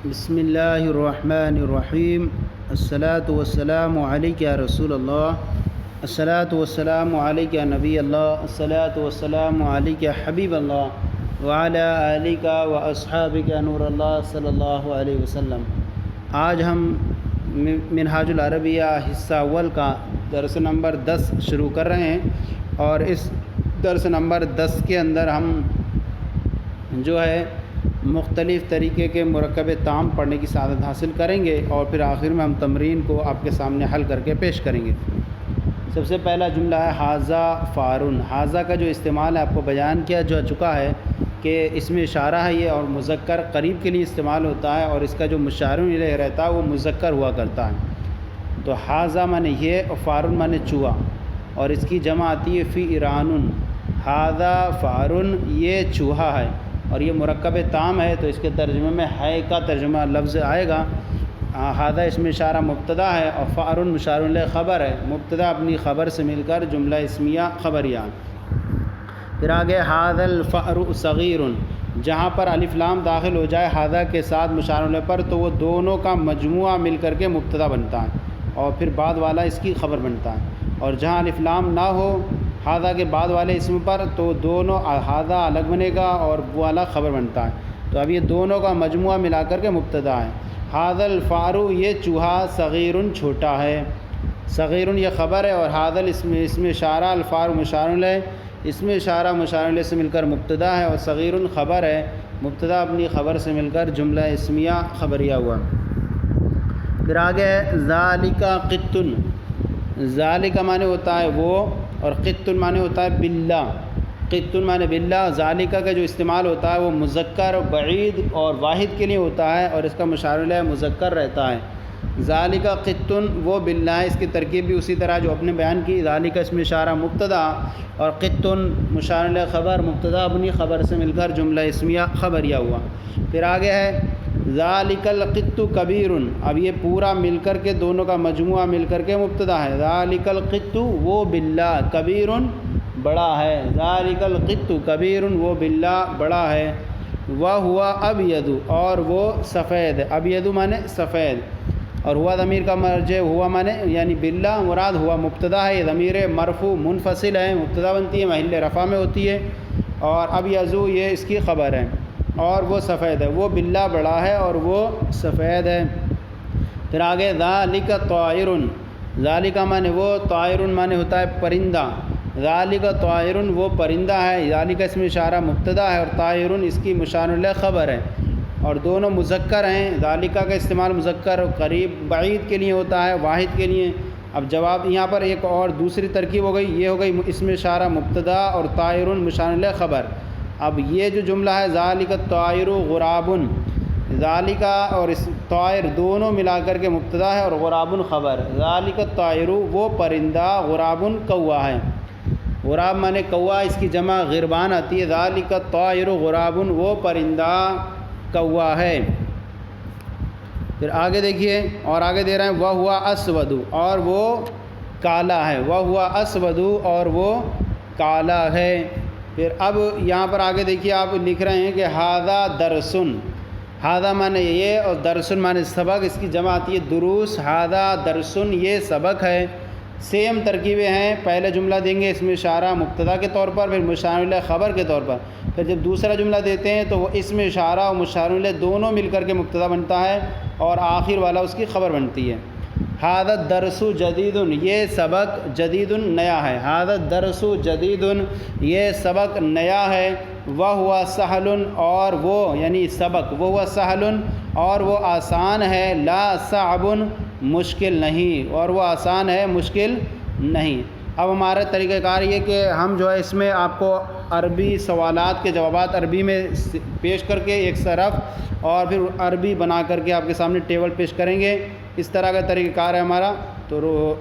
بسم اللہ الرحمن الرحیم الصلاۃ والسلام علیک یا رسول اللہ، الصلاۃ والسلام علیک یا نبی اللہ، الصلاۃ والسلام علیک یا حبیب اللہ وعلی آلک و اصحابک نور اللہ صلی اللہ علیہ وسلم۔ آج ہم منہاج العربیہ حصہ اول کا درس نمبر 10 شروع کر رہے ہیں، اور اس درس نمبر 10 کے اندر ہم جو ہے مختلف طریقے کے مرکب تام پڑھنے کی سعادت حاصل کریں گے، اور پھر آخر میں ہم تمرین کو آپ کے سامنے حل کر کے پیش کریں گے۔ سب سے پہلا جملہ ہے حاذا فارن۔ حاذا کا جو استعمال ہے آپ کو بیان کیا جا چکا ہے کہ اس میں اشارہ ہے یہ، اور مذکر قریب کے لیے استعمال ہوتا ہے، اور اس کا جو مشار الیہ رہتا ہے وہ مذکر ہوا کرتا ہے۔ تو حاذا مانے یہ، اور فارن مانے چوہا، اور اس کی جمع آتی ہے فی ایران۔ حاذا فارن، یہ چوہا ہے، اور یہ مرکب تام ہے، تو اس کے ترجمے میں ہے کا ترجمہ لفظ آئے گا۔ حاذا اس میں اشارہ مبتدا ہے، اور فارن مشار الیہ خبر ہے، مبتدا اپنی خبر سے مل کر جملہ اسمیہ خبریہ۔ پھر آگے حاذا الفأر صغیر، جہاں پر الف لام داخل ہو جائے حاذا کے ساتھ مشار الیہ پر، تو وہ دونوں کا مجموعہ مل کر کے مبتدا بنتا ہے، اور پھر بعد والا اس کی خبر بنتا ہے۔ اور جہاں الف لام نہ ہو حاذا کے بعد والے اسم پر، تو دونوں حاذا الگ بنے گا اور وہ والا خبر بنتا ہے۔ تو اب یہ دونوں کا مجموعہ ملا کر کے مبتدا ہے۔ حاذا الفأر، یہ چوہا، صغیر چھوٹا ہے۔ صغیر یہ خبر ہے، اور حاذا اسم اشارہ، الفأر مشار الیہ، اسم اشارہ مشار الیہ سے مل کر مبتدا ہے، اور صغیر خبر ہے، مبتدا اپنی خبر سے مل کر جملہ اسمیہ خبریہ ہوا۔ پھر آگے ہے ذالک قط۔ ذالک معنی ہوتا ہے وہ، اور قط معنی ہوتا ہے باللہ۔ قط معنی باللہ۔ ذالک کا جو استعمال ہوتا ہے وہ مذکر، بعید اور واحد کے لیے ہوتا ہے، اور اس کا مشار الیہ مذکر رہتا ہے۔ ذالک قط وہ باللہ، اس کی ترکیب بھی اسی طرح جو اپنے بیان کی۔ ذالک اسم اشارہ مبتدا، اور قط مشار الیہ خبر، مبتدا اپنی خبر سے مل کر جملہ اسمیہ خبریہ ہوا۔ پھر آگے ہے ذالک القط کبیر۔ اب یہ پورا مل کر کے، دونوں کا مجموعہ مل کر کے مبتدا ہے۔ ذالک القط وہ باللہ، کبیر بڑا ہے۔ ذالک القط کبیر وہ باللہ بڑا ہے۔ وہو ابید، اور وہ سفید ہے۔ ابید مانے سفید، اور ہوا ضمیر کا مرجع، ہوا مانے یعنی باللہ مراد ہوا مبتدا ہے، یہ ضمیر مرفوع منفصل ہے، مبتدا بنتی ہے، محل رفع میں ہوتی ہے، اور ابیض یہ اس کی خبر ہے، اور وہ سفید ہے۔ وہ باللہ بڑا ہے اور وہ سفید ہے۔ پھر آگے ذالک طائر۔ ذالک مانے وہ، طائر مانے ہوتا ہے پرندہ۔ ذالک طائر وہ پرندہ ہے۔ ذالک اسم اشارہ مبتدا ہے، اور طائر اس کی مشار الیہ خبر ہے، اور دونوں مذکر ہیں۔ ذالک کا استعمال مذکر قریب بعید کے لیے ہوتا ہے، واحد کے لیے۔ اب جواب یہاں پر ایک اور دوسری ترکیب ہو گئی، یہ ہو گئی اسم اشارہ مبتدا اور طائر مشار الیہ خبر۔ اب یہ جو جملہ ہے ذالک الطائر غراب، ذالک اور اس طائر دونوں ملا کر کے مبتدا ہے، اور غراب خبر۔ ذالک الطائر وہ پرندہ، غراب کوا ہے۔ غراب مانے کوا، اس کی جمع غربان آتی ہے۔ ذالک الطائر غراب وہ پرندہ کوا ہے۔ پھر آگے دیکھیے، اور آگے دے رہے ہیں وہو اسود، اور وہ کالا ہے۔ وہو اسود اور وہ کالا ہے۔ پھر اب یہاں پر آگے دیکھیے، آپ لکھ رہے ہیں کہ ھذا درسن۔ ھذا مانے یہ، اور درسن مانے سبق، اس کی جمع آتی ہے دروس۔ ھذا درسن یہ سبق ہے۔ سیم ترکیبیں ہیں، پہلے جملہ دیں گے اس میں اشارہ مبتدا کے طور پر، پھر مشار الیہ خبر کے طور پر، پھر جب دوسرا جملہ دیتے ہیں تو وہ اس میں اشارہ اور مشار الیہ دونوں مل کر کے مبتدا بنتا ہے، اور آخر والا اس کی خبر بنتی ہے۔ ھذا الدرس جدید، یہ سبق جدید نیا ہے۔ ھذا الدرس جدید یہ سبق نیا ہے۔ وہو سہل، اور وہ یعنی سبق، وہو سہل اور وہ آسان ہے، لا صعب مشکل نہیں، اور وہ آسان ہے مشکل نہیں۔ اب ہمارا طریقہ کار یہ کہ ہم جو ہے اس میں آپ کو عربی سوالات کے جوابات عربی میں پیش کر کے ایک طرف، اور پھر عربی بنا کر کے آپ کے سامنے ٹیبل پیش کریں گے، اس طرح کا طریقہ کار ہے ہمارا۔ تو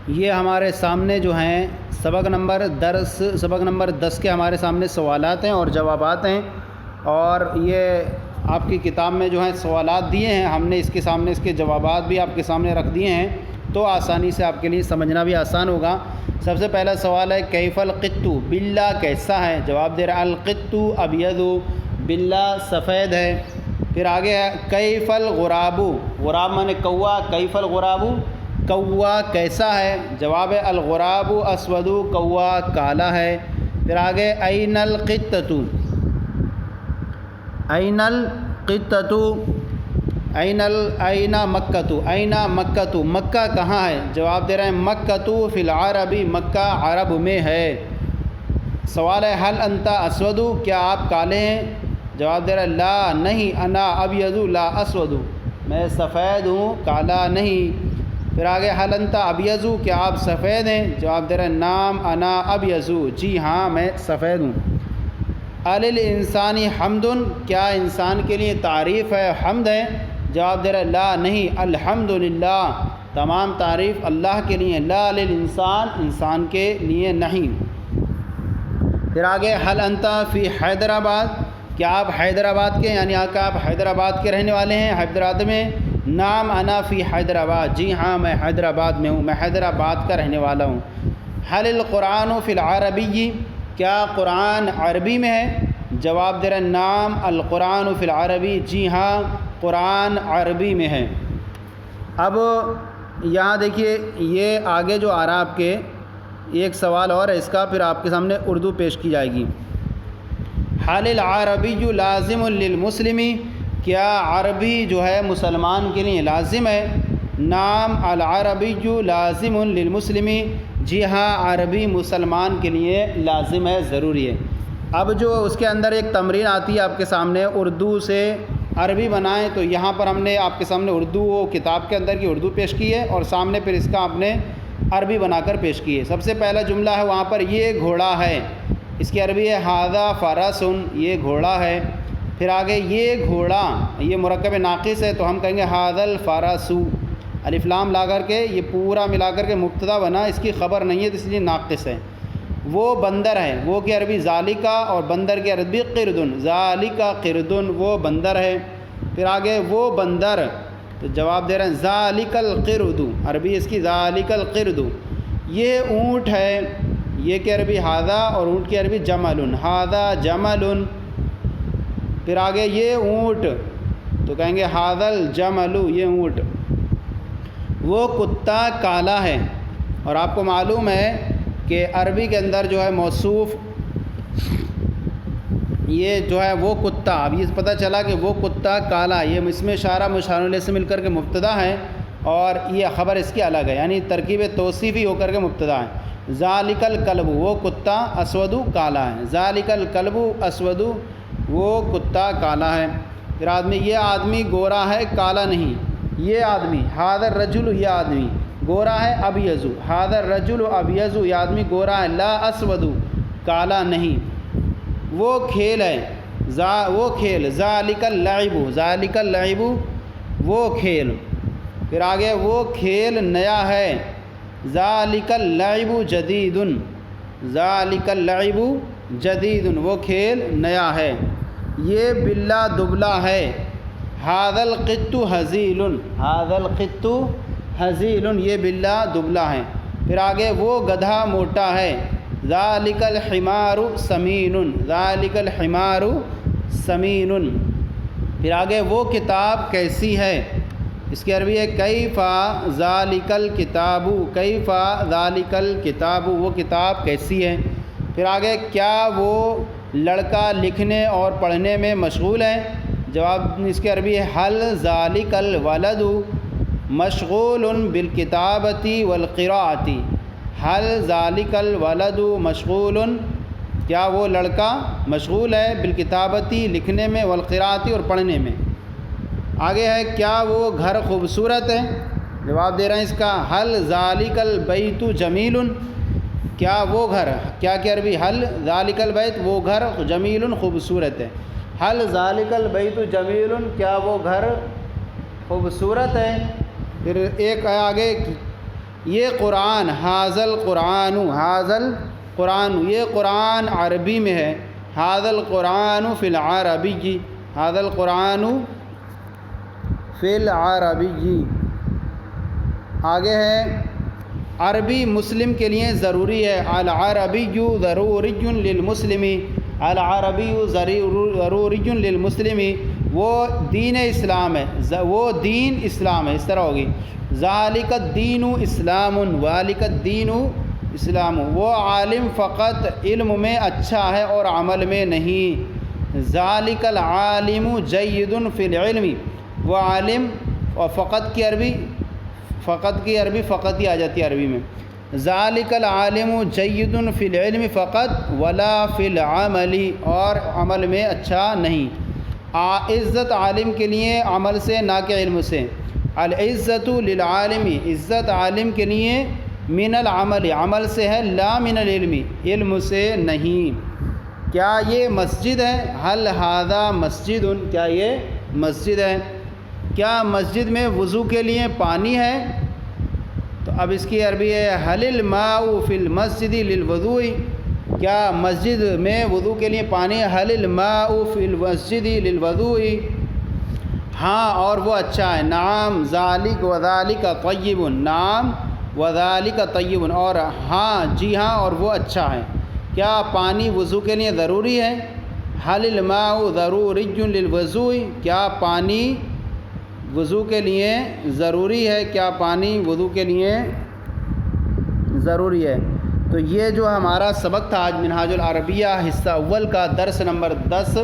یہ ہمارے سامنے جو ہیں سبق نمبر 10 کے ہمارے سامنے سوالات ہیں اور جوابات ہیں، اور یہ آپ کی کتاب میں جو ہیں سوالات دیے ہیں، ہم نے اس کے سامنے اس کے جوابات بھی آپ کے سامنے رکھ دیے ہیں، تو آسانی سے آپ کے لیے سمجھنا بھی آسان ہوگا۔ سب سے پہلا سوال ہے کیف القط، بلّہ کیسا ہے؟ جواب دے رہا القط ابیض، بلّا سفید ہے۔ پھر آگے ہے کیف الغراب، غراب مانے کوا، کیف الغراب کوا کیسا ہے؟ جواب ہے الغراب اسود، کوا کالا ہے۔ پھر آگے این القطۃ، این القطۃ، این مکۃ، این مکۃ مکہ کہاں ہے؟ جواب دے رہے ہیں مکۃ فی العرب، مکہ عرب میں ہے۔ سوال ہے حل انت اسود، کیا آپ کالے ہیں؟ جواب دے رہا ہے لا نہیں، انا ابیض لا اسود، میں سفید ہوں کالا نہیں۔ پھر آگے حل انت ابیض، کیا آپ سفید ہیں؟ جواب دے رہا ہے نام انا ابیض، جی ہاں میں سفید ہوں۔ الانسانی حمد، کیا انسان کے لیے تعریف ہے، حمد ہے؟ جواب دے رہا ہے لا نہیں، الحمدللہ، تمام تعریف اللہ کے لیے، لا للانسان، انسان کے لیے نہیں۔ پھر آگے حل انت فی حیدرآباد، کیا آپ حیدرآباد کے یعنی آپ حیدرآباد کے رہنے والے ہیں، حیدرآباد میں؟ نام انا فی حیدرآباد، جی ہاں میں حیدرآباد میں ہوں، میں حیدرآباد کا رہنے والا ہوں۔ حل القرآن فی العربی، کیا قرآن عربی میں ہے؟ جواب دے رہے ہیں نام القرآن فی العربی، جی ہاں قرآن عربی میں ہے۔ اب یہاں دیکھیے یہ آگے جو آ رہا آپ کے ایک سوال اور ہے، اس کا پھر آپ کے سامنے اردو پیش کی جائے گی۔ حل العربی لازم للمسلم، کیا عربی جو ہے مسلمان کے لیے لازم ہے؟ نام العربی لازم للمسلم، جی ہاں عربی مسلمان کے لیے لازم ہے، ضروری ہے۔ اب جو اس کے اندر ایک تمرین آتی ہے آپ کے سامنے، اردو سے عربی بنائیں، تو یہاں پر ہم نے آپ کے سامنے اردو کتاب کے اندر کی اردو پیش کی ہے اور سامنے پھر اس کا آپ نے عربی بنا کر پیش کی ہے۔ سب سے پہلا جملہ ہے وہاں پر یہ گھوڑا ہے، اس کی عربی ہے ھذا فرس، یہ گھوڑا ہے۔ پھر آگے یہ گھوڑا، یہ مرکب ناقص ہے تو ہم کہیں گے ھذا الفرس، الف لام لا کر کے یہ پورا ملا کر کے مبتدا بنا، اس کی خبر نہیں ہے تو اس لیے ناقص ہے۔ وہ بندر ہے، وہ کی عربی ذالکا، اور بندر کی عربی قردن، ذالکا قردن، وہ بندر ہے۔ پھر آگے وہ بندر، تو جواب دے رہے ہیں ذالک القرد، عربی اس کی ذالک القرد۔ یہ اونٹ ہے، یہ کی عربی ھذا، اور اونٹ کی عربی جمل، ھذا جمل۔ پھر آگے یہ اونٹ، تو کہیں گے ھذا الجمل، یہ اونٹ۔ وہ کتا کالا ہے، اور آپ کو معلوم ہے کہ عربی کے اندر جو ہے موصوف یہ جو ہے وہ کتا، اب یہ پتہ چلا کہ وہ کتا کالا، یہ اسم اشارہ مشار الیہ سے مل کر کے مبتدا ہے اور یہ خبر اس کی الگ ہے، یعنی ترکیب توصیفی ہو کر کے مبتدا ہے۔ ذالک الکلب، وہ کتا اسود کالا ہے، ذالک الکلب اسود، وہ کتا کالا ہے۔ پھر آدمی، یہ آدمی گورا ہے کالا نہیں، یہ آدمی ھذا الرجل، یہ آدمی گورا ہے ابیض، ھذا الرجل ابیض، یہ آدمی گورا ہے، لا اسود، کالا نہیں۔ وہ کھیل ہے، وہ کھیل، ذالک اللعب، ذالک اللعب، وہ کھیل۔ پھر آگے وہ کھیل نیا ہے، ذالک اللعب جدید، ذالک اللعب جدید، وہ کھیل نیا ہے۔ یہ بلّا دبلا ہے، ھذا القط ھزیل، ھذا القط ھزیل، یہ بلّا دبلا ہے۔ پھر آگے وہ گدھا موٹا ہے، ذالک الحمار سمین، ذالک الحمار سمین۔ پھر آگے وہ کتاب کیسی ہے، اس کی عربی ہے کیف ذالک الکتاب، کیف ذالک الکتاب، وہ کتاب کیسی ہے۔ پھر آگے کیا وہ لڑکا لکھنے اور پڑھنے میں مشغول ہے؟ جواب اس کی عربی ہے حل ذالک الولد مشغول بالکتابۃ والقراءۃ، حل ذالک الولد مشغول، کیا وہ لڑکا مشغول ہے بالکتابۃ، لکھنے میں، والقراءۃ، اور پڑھنے میں۔ آگے ہے کیا وہ گھر خوبصورت ہے؟ جواب دے رہے ہیں اس کا حل ذالک البیت جمیل، کیا وہ گھر، کیا کہ عربی حل ذالک البیت، وہ گھر جمیل خوبصورت ہے، حل ذالک البیت جمیل، کیا وہ گھر خوبصورت ہے۔ پھر ایک ہے آگے یہ قرآن، ھذا القرآن، ھذا القرآن، یہ قرآن عربی میں ہے، ھذا القرآن فی العربی، ھذا القرآن فی العربی۔ آگے ہے عربی مسلم کے لیے ضروری ہے، العربی ضروری للمسلم، العربی ضروری للمسلم، وہ دین اسلام ہے، وہ دین اسلام ہے، اس طرح ہوگی ذالک الدین اسلام، والک الدین اسلام، وہ عالم فقط علم میں اچھا ہے اور عمل میں نہیں، ذالک العالم جید فی العلم، وہ عالم، اور فقط کی عربی فقط ہی آ جاتی ہے عربی میں، ذالک العالم جید فی العلم فقط ولا فی العمل، اور عمل میں اچھا نہیں، عزت عالم کے لیے عمل سے نہ کہ علم سے، العزت للعالم، عزت عالم کے لیے من العمل، عمل سے ہے، لا من العلم، علم سے نہیں۔ کیا یہ مسجد ہے؟ حل ھذا مسجد، کیا یہ مسجد ہے؟ کیا مسجد میں وضو کے لیے پانی ہے؟ تو اب اس کی عربی ہے حل الماء فی المسجد للوضوء، کیا مسجد میں وضو کے لیے پانی ہے؟ حل الماء فی المسجد للوضوء، ہاں اور وہ اچھا ہے، نعم ذالک وذالک طیب، نعم وذالک طیب، اور ہاں جی ہاں اور وہ اچھا ہے۔ کیا پانی وضو کے لیے ضروری ہے؟ حل الماء ضروری للوضوء، کیا پانی وضو کے لیے ضروری ہے؟ کیا پانی وضو کے لیے ضروری ہے؟ تو یہ جو ہمارا سبق تھا آج منہاج العربیہ حصہ اول کا درس نمبر 10،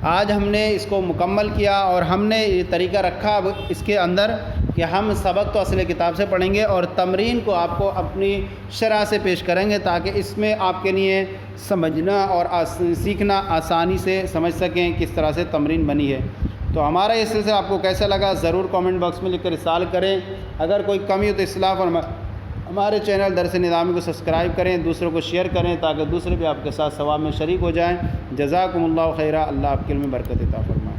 آج ہم نے اس کو مکمل کیا، اور ہم نے یہ طریقہ رکھا اب اس کے اندر کہ ہم سبق تو اصل کتاب سے پڑھیں گے اور تمرین کو آپ کو اپنی شرح سے پیش کریں گے، تاکہ اس میں آپ کے لیے سمجھنا اور سیکھنا آسانی سے سمجھ سکیں کس طرح سے تمرین بنی ہے۔ تو ہمارا یہ سلسلہ آپ کو کیسا لگا ضرور کامنٹ باکس میں لکھ کر ارسال کریں، اگر کوئی کمی ہو تو اصلاح اور ہمارے چینل درس نظامی کو سبسکرائب کریں، دوسروں کو شیئر کریں تاکہ دوسرے بھی آپ کے ساتھ ثواب میں شریک ہو جائیں۔ جزاکم اللہ خیرہ، اللہ آپ کے علم میں برکت عطا فرمائے۔